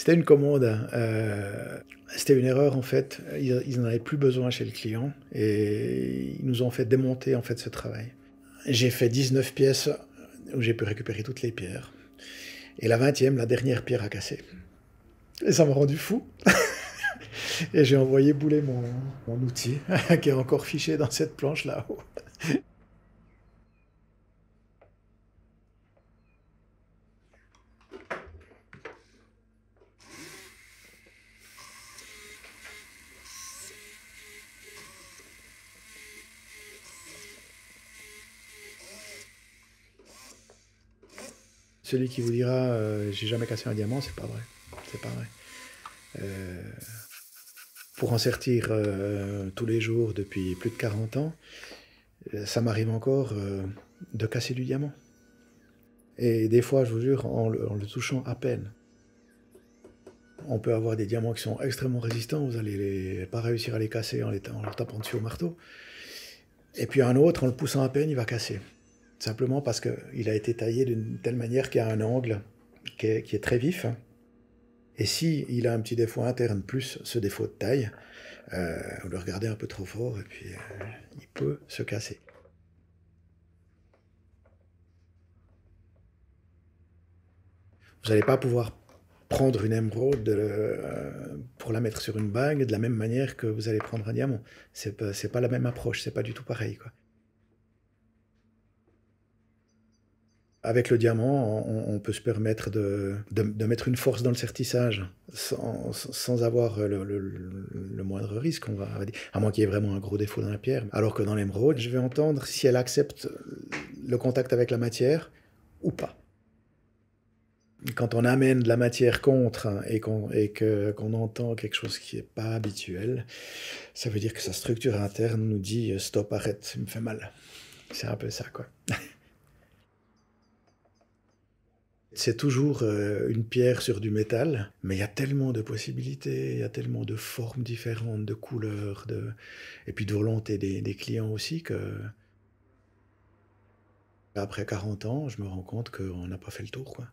C'était une commande, c'était une erreur en fait. Ils n'en avaient plus besoin chez le client et ils nous ont fait démonter en fait ce travail. J'ai fait 19 pièces où j'ai pu récupérer toutes les pierres. Et la 20e, la dernière pierre a cassé. Et ça m'a rendu fou. Et j'ai envoyé bouler mon outil, qui est encore fiché dans cette planche là-haut. Celui qui vous dira j'ai jamais cassé un diamant, c'est pas vrai. C'est pas vrai. Euh, pour en sortir tous les jours depuis plus de 40 ans, ça m'arrive encore de casser du diamant. Et des fois, je vous jure, en le touchant à peine. On peut avoir des diamants qui sont extrêmement résistants, vous allez pas réussir à les casser en leur tapant dessus au marteau. Et puis un autre, en le poussant à peine, il va casser. Simplement parce qu'il a été taillé d'une telle manière qu'il y a un angle qui est très vif. Et si il a un petit défaut interne plus ce défaut de taille, vous le regardez un peu trop fort et puis il peut se casser. Vous n'allez pas pouvoir prendre une émeraude pour la mettre sur une bague de la même manière que vous allez prendre un diamant. C'est pas la même approche, c'est pas du tout pareil, quoi. Avec le diamant, on peut se permettre de mettre une force dans le sertissage sans avoir le moindre risque, on va dire, à moins qu'il y ait vraiment un gros défaut dans la pierre. Alors que dans l'émeraude, je vais entendre si elle accepte le contact avec la matière ou pas. Quand on amène de la matière contre et qu'on entend quelque chose qui n'est pas habituel, ça veut dire que sa structure interne nous dit « stop, arrête, il me fait mal ». C'est un peu ça, quoi. C'est toujours une pierre sur du métal, mais il y a tellement de possibilités, il y a tellement de formes différentes, de couleurs, et puis de volonté des clients aussi, que après 40 ans, je me rends compte qu'on n'a pas fait le tour, quoi.